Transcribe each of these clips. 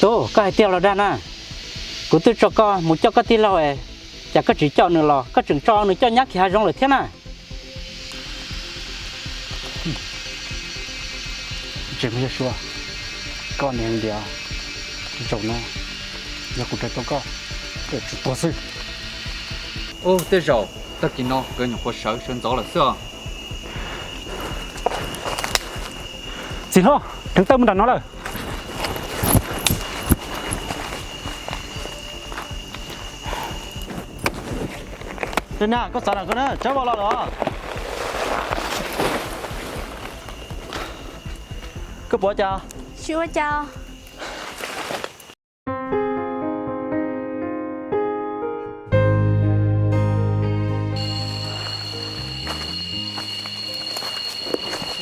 Tô, cái tiêu là đa na. Cụ tư cho co, một cho có tí lâu ấy. Chả có chỉ cho nữa lò, có chừng cho nữa cho nhắc thì hai rong lại thế nào. Chỉ mới xua, con này điều, trồng nó, giờ cụ trái to co, để chụp to sư. Ô, thế rồi, tất nhiên nó cái những cuộc sống sinh gió là xưa. Xin hô, đừng tâm đặt nó rồi. Thế nào, có sẵn con á, cháu vào lò đó. Cứ bỏ cho. Chưa cho.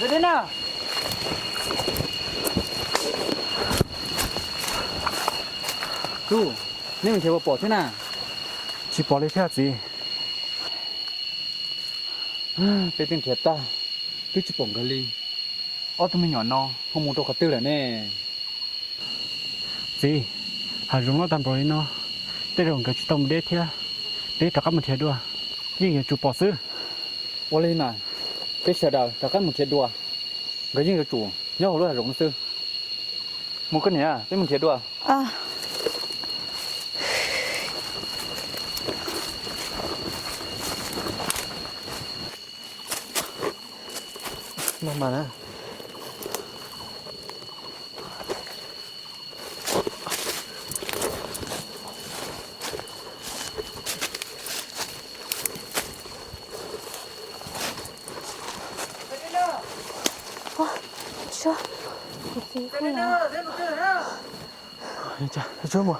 Về đây nào. Chú, nếu mình theo bỏ thế nào? Chỉ bỏ lấy theo gì? Cái tên thiệt ta, cứ chụp bổng cái ly. Ô, tụi mình nhỏ no, không muốn đâu cả tư là nè. Gì? Hà rung nó tạm rồi nó. Thế rồi cái chú tông đế thế. Đế tất cả một thiệt đua. Nhưng mà chú bỏ sư. Ô lên mà, cái sợ đầu, tất cả một thiệt đùa. Cái gì cái chủ, nhớ hồi lúc là rộng sư. Một cái này à, cái một thiệt đùa. Mà nè. Chưa. Chà, chú mà.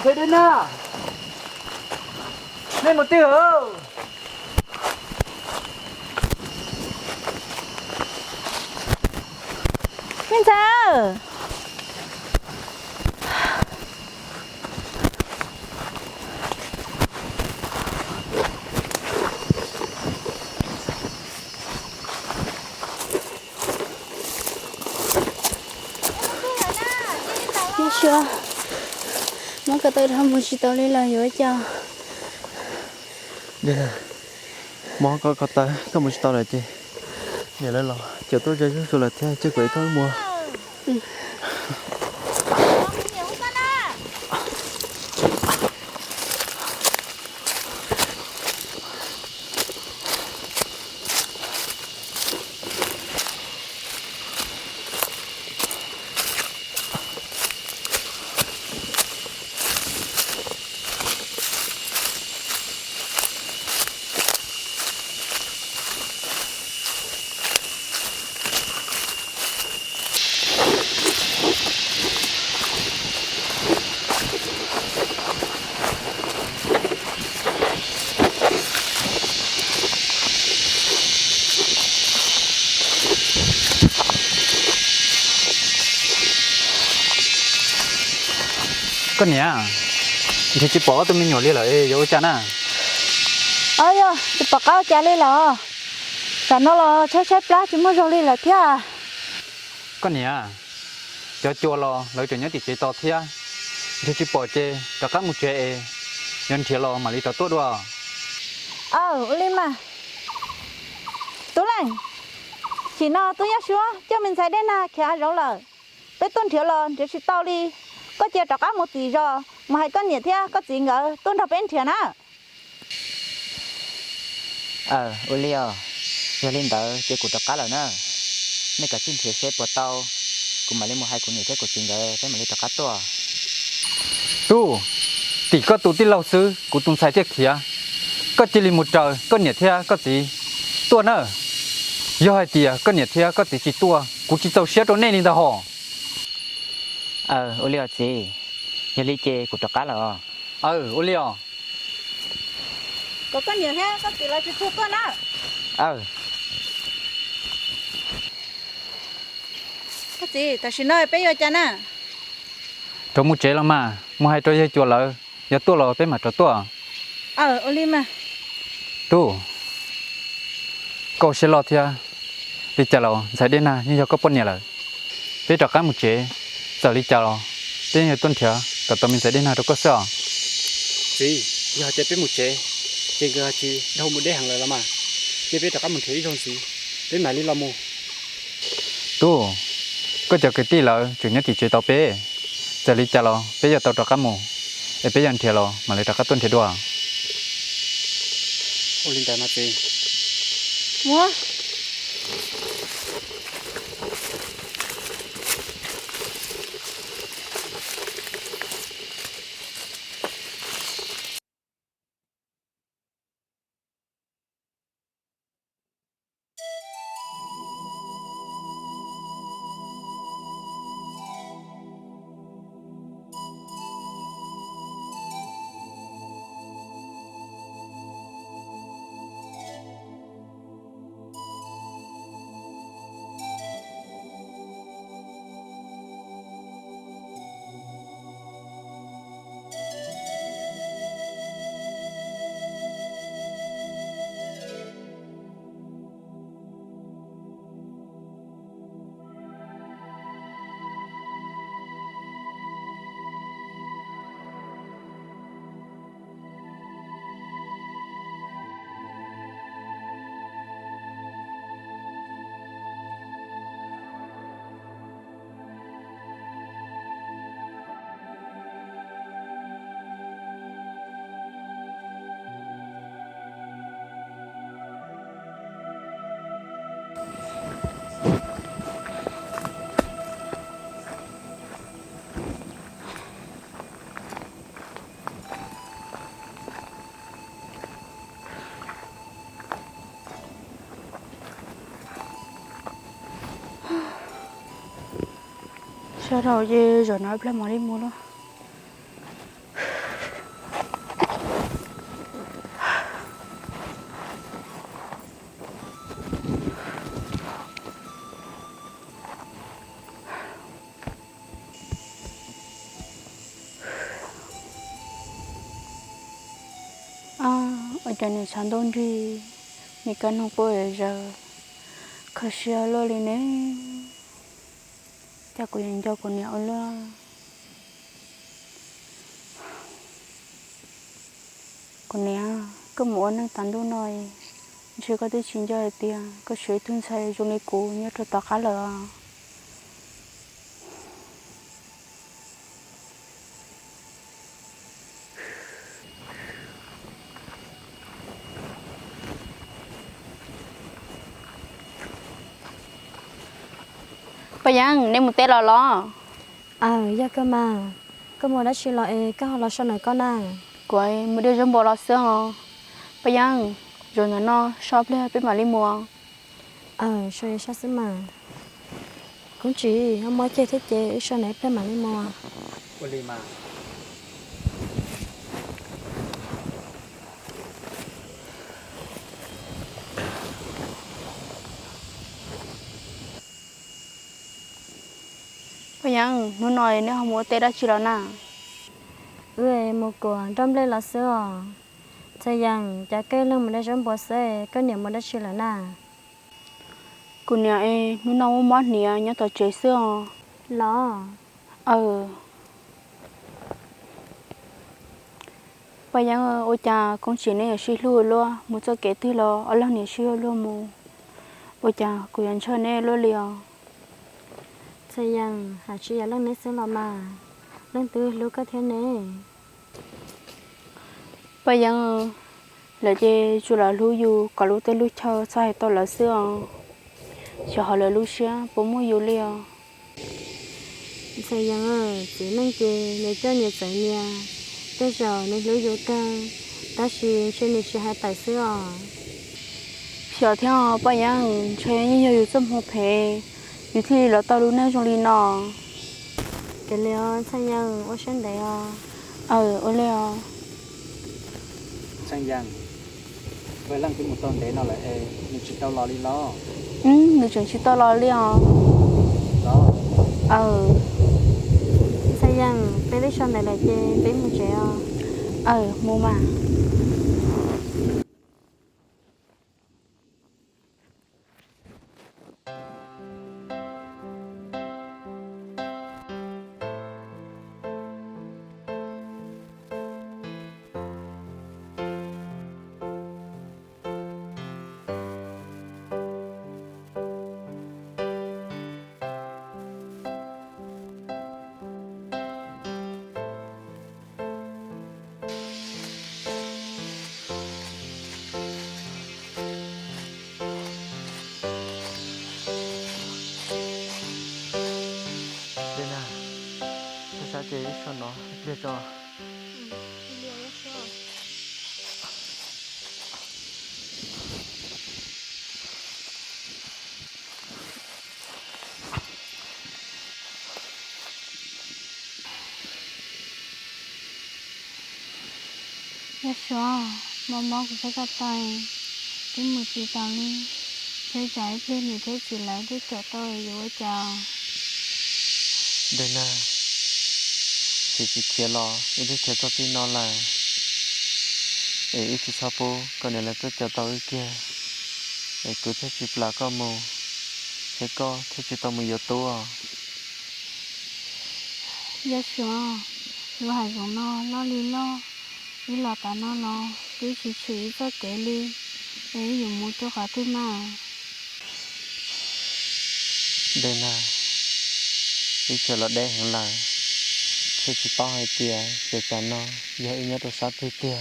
Về đây nào. Lên một tiêu. Minh sao? Chưa. Nó cái tôi không muốn chỉ tao lên là rồi cho. Dạ. Món có tay, có một tao lại chị. Nhà lên lò, chiều tôi chơi chút là theo chứ quỷ thôi mua. Cái này à, thì chỉ bỏ tụi mình nhỏ lên lại, vô chán à. Ơi yo, thì bà cao cha lên là. Cả nó là chết lá chỉ mới rồi lên là thế à. Cái này à, cho chua lo, lấy cho nhớ thì chế to thế. Thì chỉ bỏ chế, tất cả một chế, nhân thiệt lo mà lấy tao tốt đâu. Lên mà. Tú lành. Chỉ nó tôi nhắc xuống, cho mình xài đến na khá rõ lờ. Tới tuần thiệt lo, thì chỉ tao đi. Có chia tất cả một tỷ rồi, mà hai con nhiệt thế, có gì ngờ, tuần thập bên thiệt á. Olio, giờ lên đó chơi cụ tất cả rồi nè. Mấy cái xin thiệt xếp vào tàu, cũng mà lên một hai cụ nhiệt thế của chính rồi, thế mà lên tất cả to. Tu, thì có tu tí lâu sư, cụ tung sai thiệt thiệt. Có chỉ lên một trời, có nhiệt thế, có gì, tua nữa. Do hai tỷ, có nhiệt thế, có gì chỉ tua, cụ chỉ tàu xếp đó nên đi đâu hả? Olio gì, giờ lên chơi cụ tất cả rồi. Olio. Có con nhiệt thế, có gì là chỉ thu con á. có gì ta xin nói bây giờ cha nè Trông mu chế lắm mà, mu hai trôi chùa lỡ, giờ tua lỡ bên mà trò tua. Olima Tu, câu sẽ lo thia, đi chả lỡ, giải đến na, nhưng giờ có bốn nhà lỡ. Bên trò cá mu chế, giờ đi chả lỡ, đến giờ tuần thia, cả tụi mình giải đến na đâu có sao. Gì, giờ chế bên một chế, chế cái chi đâu một đế hàng lời lắm mà, chế bên trò cá một thế không gì, bên mày đi làm mù. Tu, có giờ cái tí lỡ, chủ nhất thì chế tao bé, giờ đi chả lỡ, bây giờ tao trò cá mu, để bây giờ thia lỡ, mà lấy trò cá tuần thia đua. Ô linh tài mà chế. mua sao đầu gì rồi nói lên mà đi mua luôn ở trên này sáng đông đi mình cần không bơi giờ khởi xe lo lên đấy chắc cô nhìn cho con nhỏ luôn con nhỏ cứ muốn năng tán đôi nói chưa có tới chín giờ tiền có suy thun say trong này cô nhớ cho tao khá là bây giờ nên một tết là lo giờ cơ mà cơ mà đã chỉ lo cái họ lo sau này con à quay một đứa trong bộ lo xương à bây giờ rồi nó shop lên bên mà đi mua rồi sao xí mà cũng chỉ không mới chơi thiết chế sau này bên mà đi mua Ô linh mà. bây giờ nó nói nếu không mua tết đã chỉ là na một của trong đây là sữa thời gian cha cây lưng mình đã trong bộ xe cái niệm mình đã chỉ là na cô nhà ấy nó nấu món nè nhớ tao chế xương lo bây giờ ôi cha con chỉ này suy luôn luôn một số kẻ thứ lo ở lần này suy luôn mù ôi cha cô nhận cho này luôn liền thời gian hạt chỉ là lần này sẽ lo mà lần thứ lúc cái thế này bây giờ là gì chú là lưu du có lưu tới lưu chờ sai tôi là xưa cho họ là lưu xưa bố mua du liền thời gian chỉ nên chơi để cho nhiều giải nhà bây giờ nên lưu du ca ta chỉ chơi nhiều chỉ hai bài xưa giờ theo bây giờ chơi nhiều nhiều tâm hồn phê như thì là tao luôn nên trong đi nọ cái liệu thời gian ở trên đấy ở liền Sang giang. Với lăng cái một tuần đấy nó lại mình chỉ tao lo đi lo. Người trưởng chỉ tao lo liền Đó. Sao rằng bé lấy son này là chê bé một trẻ mua mà เดน่าภาษาเจชอนเนาะเรียกจ้อ Dạ xóa, mò của cái tay cái một chị tao đi chơi trái bên thì thấy chỉ lấy cái chỗ tôi rồi chào เดน่าสิจิเคียรออีดิเคียตัวพี่นอนล่ะอีสิซาโปก็เนี่ยแหละตัวเจ้าตัวอีเกียกูเทจิปลาก็โมก็เทจิตัวมือยตัว Dạ xóa, rồi hải giống lo lý lọ ta nó cứ chỉ cho kể đi để dùng một chỗ khó thứ mà เดน่าอีเคียรอได้หังล่ะเทจิป้าให้เตียเสียจานนอย่าอีเนี่ยตัวซัดเตีย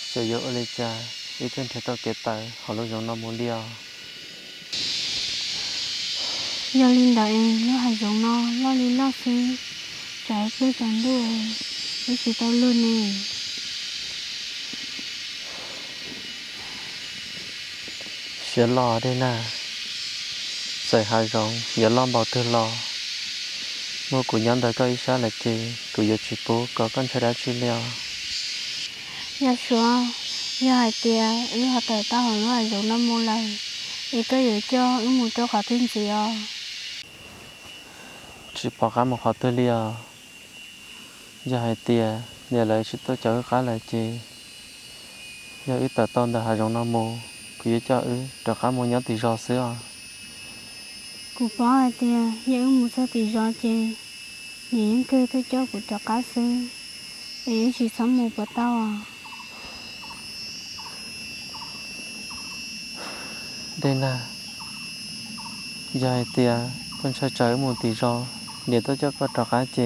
เสียเยอะเลยจ้าอีเทนเทตัวเกตายเขาลงยองน้ำมูเลียว giờ linh đạo em nó hải giống lo lý lo xí trái cứ chẳng đuổi cứ chỉ tao luôn nè เสียรอได้น่ะใส่หายรองอย่าล้อมเบาเธอรอเมื่อกูย้อนแต่ก็อีชาละจีกูอยากชิปูก็กันใช้ได้ชิเลียว dạ xóa giờ hải tia lúc họ tới tao hỏi nó hải giống năm một lần thì tôi giữ cho lúc một chỗ khó tin gì à ชิปอกามาขอเธอเลียวอย่าให้เตียเนี่ยเลยชิตัวเจ้าข้าละจีอย่าอึแต่ตอนแต่หายรองน้ำโมกูอยากจะแต่ข้าโมย้อนตีรอเสือ cụ bỏ hải tia giờ một số thì do chê những cơ tôi cho cụ cho cá sư để chỉ sống một bữa tao à ได้น่ะยายเตียคนชาใจหมู่ตีรอเดี๋ยวตัวเจ้าก็ตอกอาเจ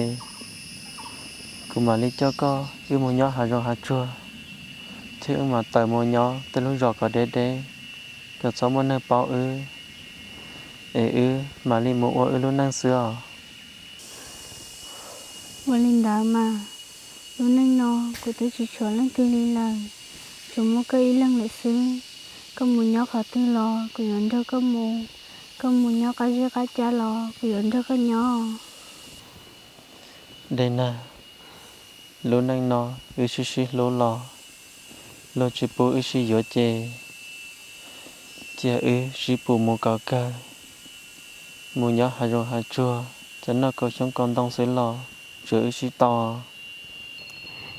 กูมาลิเจ้าก็อีหมูย่อหารอหาจัวที่มาต่อยหมูย่อแต่ลูกรอก็เด้เกิดสมมันเนเปามาลิหมูอ้ลูกนั่งเสือ วันlinh đạo mà lúc nãy nó cụ tôi chỉ cho lần tư lý lời chúng một cái lần lại xứ có một nhóc họ tư lo cụ nhận được có một nhóc cá dê cá cha lo cụ nhận được có nhỏ ได้น่ะลูกนั่งนอชิลูรอลูจิปูชิโยเจเจียชิปูหมูเกาเกาหมูย่อหารอหาจัวจะน่าก็ชงกอนต้องเสือรอเจอชิตอ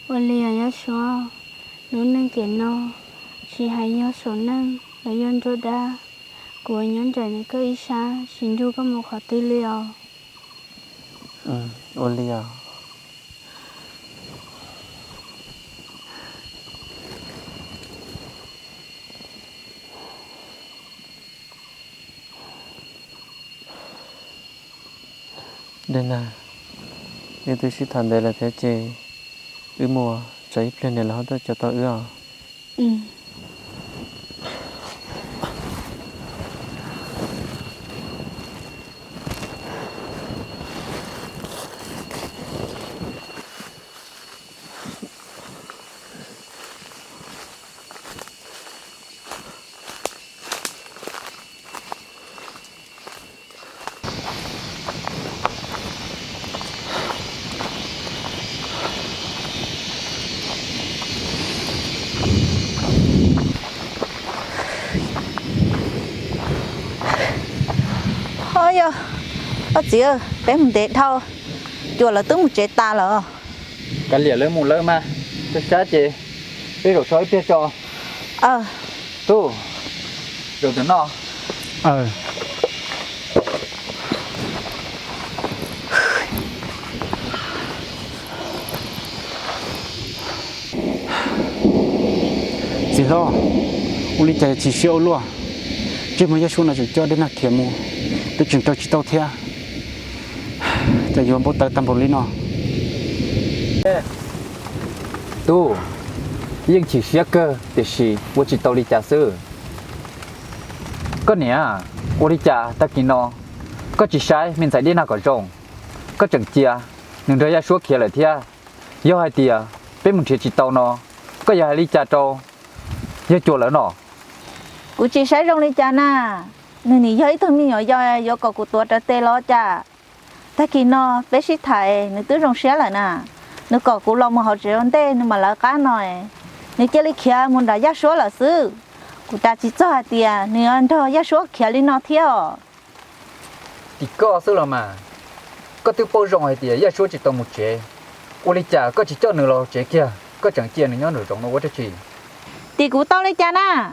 วันเลียยxóa lúc nãy kiện nó chỉ hay nhớ số năng là yon cho đa của nhóm trẻ này có ý xa xin du có một khó tư liệu โอเลียเดน่านี่ตัวชิทันได้ละแท้เจมัวใจเพลินเนี่ยแล้วตัวจะต่อừ เ ơi ơi có gì ơi bé mình để thâu chùa là tướng một chế ta là กันเหลียเลยหมู่เลยมาจะช้าเจไปรถช้อยเปียจอ ตู้เดี๋ยวจะนอ Dì lo, u li chạy chỉ siêu luôn. Chứ mà xuống là cho đến là kiếm mu, tôi chừng cho chỉ tao theo. Tại vì bố tao tâm bồn lý nó. ตู้ยิ่งฉีเสียเกอแต่ฉีว่าจิตอริจาซื้อก็เนี่ยอริจาตะกินนอก็จิใช้มินใส่ดีนาก่อนจงก็จังเจียหนึ่งเดียยาชัวเขียเลยเทียย่อให้เตียเป็นมุนเทียจิตอนอก็อย่าให้ลิจาโตย่าจวแล้วนอ กูchỉ sai trong đi cha na nên nhỉ thấy thương nhỏ do có cụ tua tê lo cha ta kỳ nó bé sĩ thầy nó tứ trong xé lại nè nó có cụ lo mà họ chỉ on tê nhưng mà là cá nồi nếu chơi lấy kia muốn đã giá số là sư cụ ta chỉ cho hạt tiền nếu ăn thôi giá số kia lên nó theo ติก็ซื้อละมาก็ตื้อโปรองให้เตียย่าชัวจิตอมุเจอริจาก็จิเจ้าหนึ่งเราเจเกียก็จังเจียหนึ่งย้อนหนึ่งจงนวัตจี thì cụ tao lấy cha na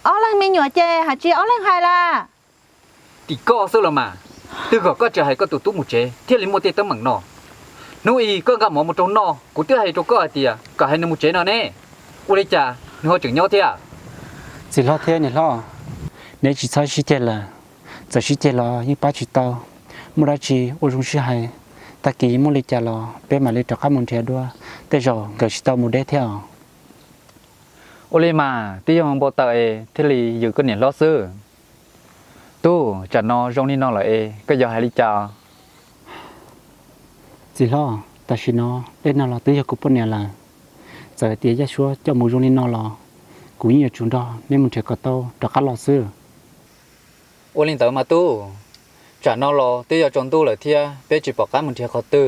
ở lần mình nhỏ chơi hạt chỉ ở lần hai là ติก็ซื้อละมาตื้อก็จะให้ก็ตุ้มุเจเที่ยลิโมเตตั้งหมังนอนู้อีก็กับหมอมุตรงนอกูตื้อให้ตัวก็เตียก็ให้นมุเจนอเน่อริจาหนึ่งจึงย้อนเทีย Dì lo thế nhỉ lo. Nếu chỉ sai chỉ thế là, giờ chỉ thế là như ba chỉ tao. Mua ra chỉ u rung chỉ hay. Ta kỳ mua li cha lo, bé mà li cho các môn thế đua. Thế rồi gửi chỉ tao mua đế theo. โอเลมาที่ยองบ่ตาเอที่ลีอยู่ก็เนี่ยล้อซื้อตู้จัดนอจงนี่นอละเอก็อย่าให้ลิจา Dì lo, ta chỉ nó, đến nào là tới giờ cũng bận nè là. Giờ tía giá xua cho mua rung đi nó lo. Cũng như chúng đó, nên mình sẽ có tao, cho các lo xưa. โอลินเตอมาตู้จัดนอรอที่ยอจงตู้ละเทียเปจิปอกกันมันเทียเขาตื้อ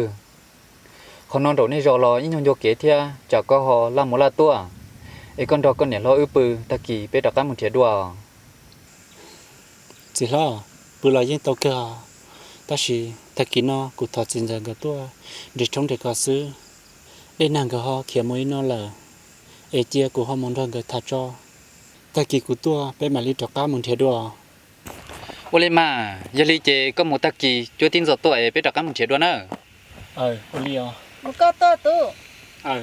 คนนอนโดนี่รอรอยิ่งยงโยเกเทียจากก็ฮอลามุลาตัวไอ้คนดอกก็เนี่ยรออื้อปือตะกี้เปดอกกันมันเทียดัว Dì lo, bữa là những tao kia. Ta chỉ, ta kỹ nó, cụ thọ chân dần cái tua. Để trong để có xưa. Để nàng cái họ kia mới nó là. Ê chia cụ họ mong đơn cái thả cho. Ta kỹ cụ tua, bé mà li cho cá mong thế đùa. โอเลมาอย่าลีเจก็หมดตะกี้ช่วยทิ้งสตัวเอเปดอกกันมันเทียดัวเนอะ Ô li à. một câu to tu Ờ.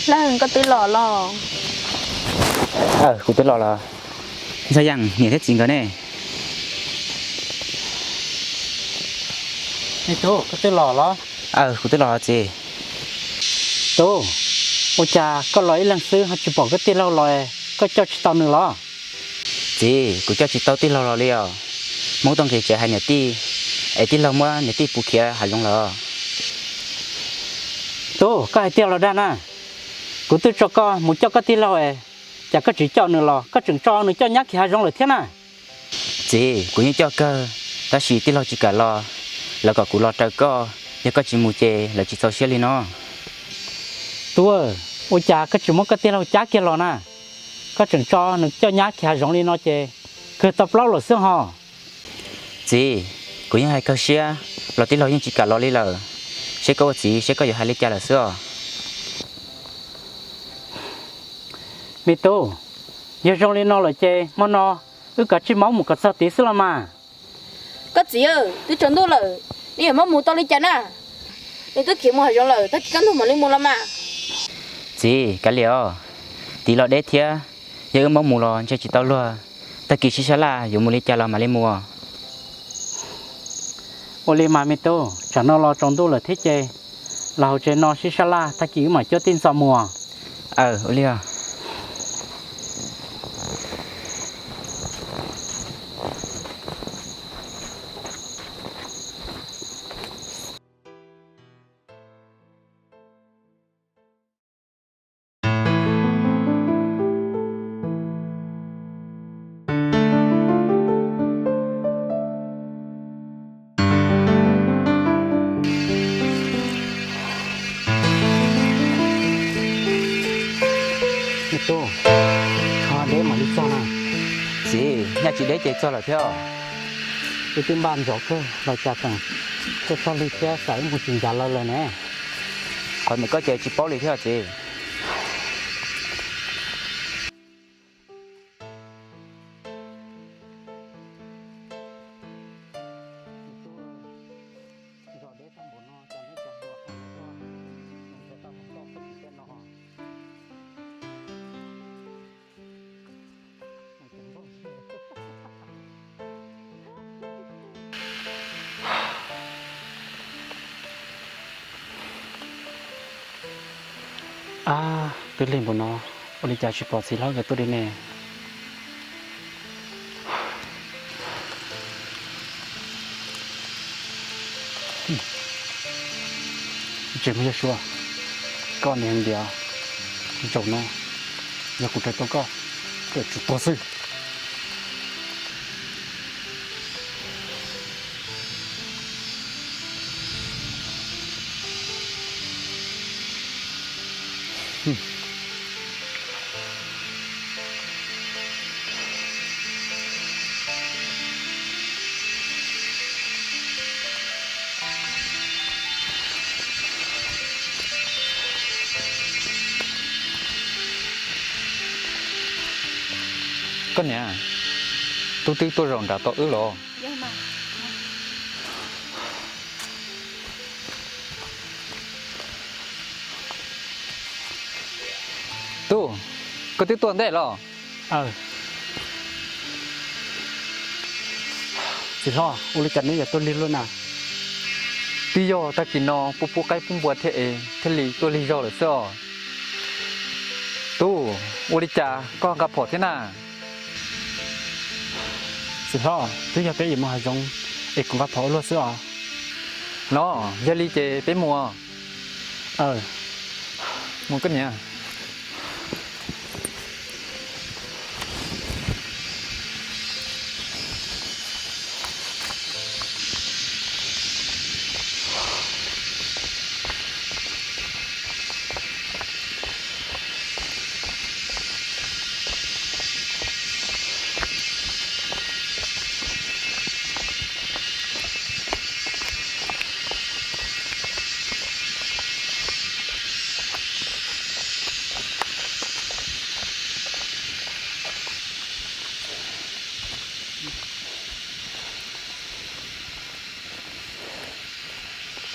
là hình có tí lò lò cụ tới lò là sao rằng nhìn thấy chuyện cái này Nè chú, có tới lò đó. cụ tới lò gì Chú, ôi cha, có lỗi lần xưa họ chỉ bỏ cái tiền lâu lòi, có cho chị tao nữa lo. gì cụ cho chị tao tí lò liao mỗi tuần thì chạy hai nhà tí ấy tí lò mua nhà tí phụ kia hai lông lò Chú, có ai tiền lâu đa nè. Cụ tôi cho con, muốn cho có tiền lâu ấy. Chả có chỉ cho nữa lo, có chừng cho nữa cho nhắc thì hai rong là thế nào. gì cụ như cho cơ ta chỉ tí lò chỉ cả lò là có cụ lò trời co nhưng có chỉ mù chè là chỉ sau xe li nó Chú ơi, ôi cha, có chỉ muốn có tiền lâu chá kia lo nè. Có chừng cho nữa cho nhắc thì hai rong lên nó chê. Cứ tập lâu là xương hò. gì cụ như hai cơ xe lò tí lò nhưng chỉ cả lò li lờ sẽ có gì sẽ có hai lít cha là xưa Mẹ tú, giờ rong lên nó là chê, mà nó cứ cả chỉ máu một cái sao tí xưa là mà. có gì ơi tôi chọn tôi lời đi mà mua tao đi chán à để tôi kiếm một hai giống lời tôi cắn thùng mà lên mua làm mà gì cái liều tí lò đét thia giờ mong mù lò cho chị tao luôn ta kỳ xí là dùng một lít cha lò mà lên mua Ôi lê mà mẹ tú, chả nó lo trong tú là thế chê. เราจะนอนชิชลาตะกี้มาเจ้าตินสมัว ô liaนี่โตชอเด้มาลิซ่านะ chị nhà chị đấy chị cho là theo ไปถึงบ้านจอกก็เราจะตั้งจะตอลิแกใส่หมูจิงจาเราเลยแน่ còn mình có chị chị bao lì theo chị ตัวเล่นบนนอโอลิจาชิปอสิแล้วกับตัวเดแน่เจ็บไม่จะชัวก้อนเองเดียวจบเนาะอย่ากูใจต้องก็เกิดจุดตัวซิก็เนี่ยตัวตื้อตัวรองดาตัวอื้อหรอ เยอะมาก ตู้ก็ตื้อตัวได้หรอ สิท่อโอลิจันนี่อย่าตัวเล่นแล้วนะ ตีโยตะกินนอปุปุไก่ปุ่มบัวเทเอเทลีตัวลีโยหรือซ้อตู้โอริจาก็กับพอที่น่ะ สิท่อตัวอย่าไปอีมาจงเอกของกับพอรถเสื้อ เนาะยาลีเจไปมัวมัวก็เนี่ย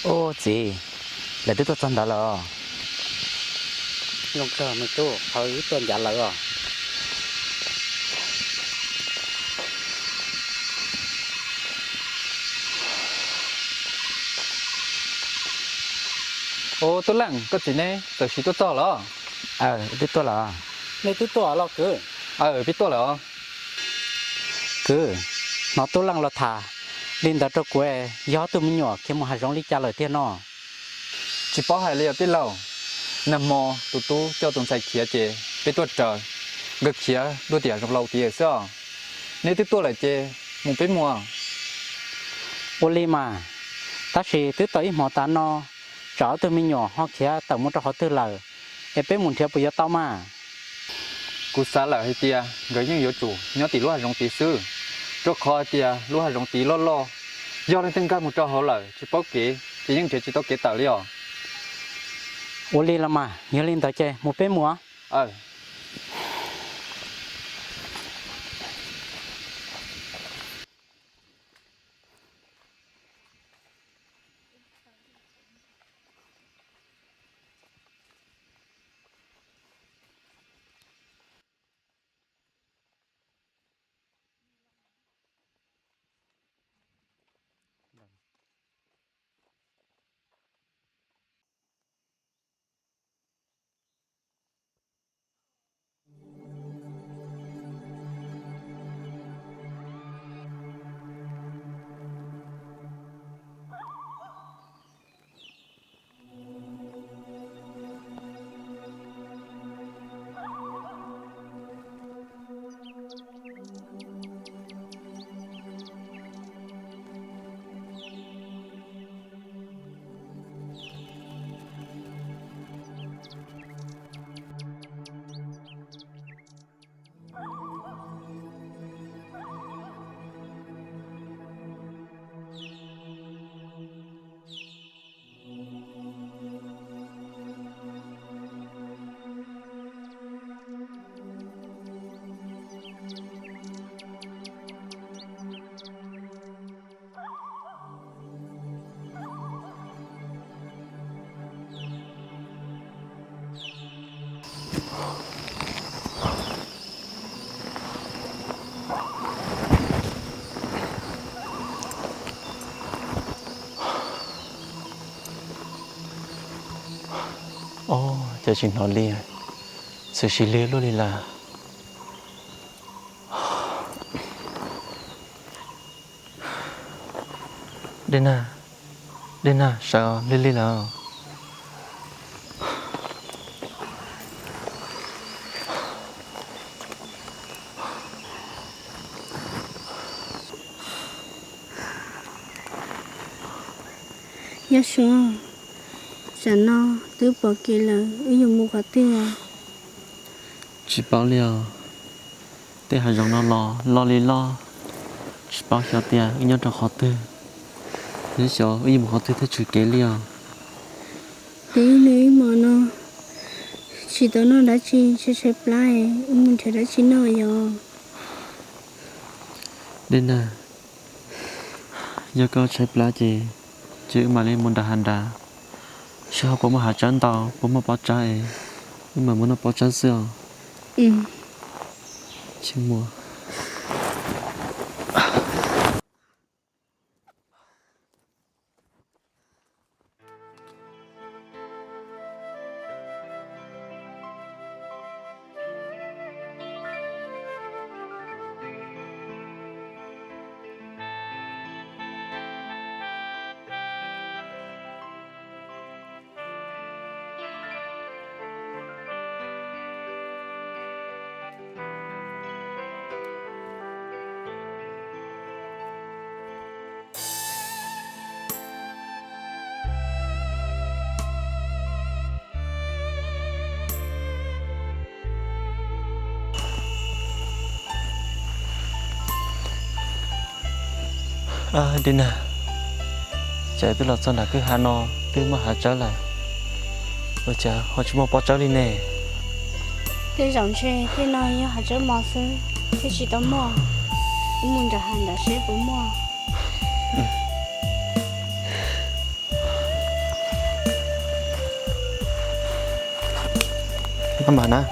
ô chị là đứa tôi chân đó là ลงเสื้อไม่ตู้เขาตัวใหญ่เลยอ่ะ โอ้ตัวหลังก็สิเนี่ยตัวชีตัวต่อเหรอ đứa tôi là ในตัวเราคือ พี่ตัวเหรอ คือnóตัวลังเราทาลินดาตัวกวยย้อตัวมันหยอกเข้มหาร้องลิจ่าเลยเตี้ยนอ chỉ bảo hai liều tiết lâu nằm mò tụ cho tụi sai khía chè bị tuột trời gật khía đua tiền trong lâu tiệt sao nếu tiếp tục lại chè muốn biết mua โอลิมาตาชีตัวต่อยหมอตานอจ่อตัวมันหยอกฮอกเขียแต่มุดเขาตัวเลยเอเป็นหมุนเทียบไปยอต้ามา cú xả lại hay tia gửi những yếu chủ nhớ tỷ lúa rong tỷ sư cho kho tia lúa rong tỷ lo do nên tăng cao một trò họ lại chỉ bảo kế chỉ những chuyện chỉ tao kế tạo liao โอลิละมาเยลินต่อเจมุเป็นมัว Ồ, cho chị nó liền. Sự chỉ liền luôn đi là. Đến à, sao lên lên nào. Dạ xuống. Dạ nó, tứ bỏ kia là ví dụ mua cả tiêu. Chỉ bảo liều. Thế hai dòng nó lo lý lo. Chỉ bảo cho tiền, ý nhớ cho khó tư. Thế cho, ý một khó tư thế chửi kế liều. Tí lý mà nó. Chỉ đó nó đã chi, sẽ xếp lại. Mình thấy đã chi nó rồi. Đến à. Giờ có xếp lại chị. Chứ mà lên môn đà hàn đà. Sao bố mà hạ chán tao, bố mà bỏ trái. Nhưng mà muốn nó bỏ trái xưa. Chứ mùa. À, đến à. Chạy tới lọt xong đã cứ hà nó, từ mà hà trở lại. Ôi chà, họ chỉ mong bỏ trở đi nè. Thế dòng xe, thế nói nhá, hạt trở mò sư. Thế chỉ tao mò. Muốn ra hàng đã xếp bố mò. Các bạn á.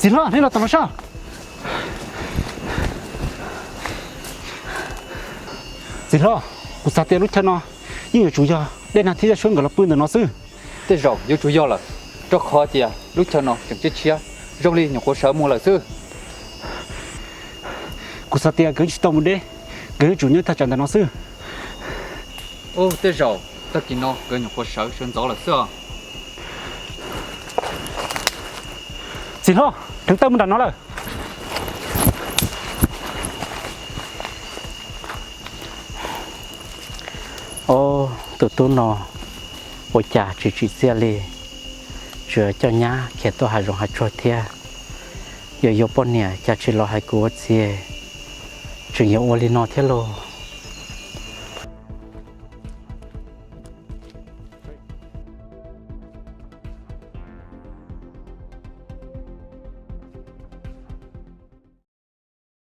Chị lo, thế là tao sao? Chị lo, cô sao tiền lúc chân nó, nhưng mà chủ yếu đây là thế là xuống cái là bươn được nó sư. Thế rồi, yêu chủ yếu là cho khó thì lúc cho nó chẳng chết chia, rong đi nhiều cô sợ mua là sư. Cô sao tiền cứ chỉ tao muốn đấy, cứ chủ yếu thật chẳng được nó sư. Ô, thế rồi, tất nhiên nó cứ nhiều cô sợ sơn gió là sư. Chị lo, thằng tao muốn đặt nó rồi. Ô, tụi tôi nó, ôi chà, chỉ xe lì, chờ cho nhá, khi tôi hay dùng hay cho thế, yo yo pon nia cha chi lo hai ku zie chừng yo oli no the lo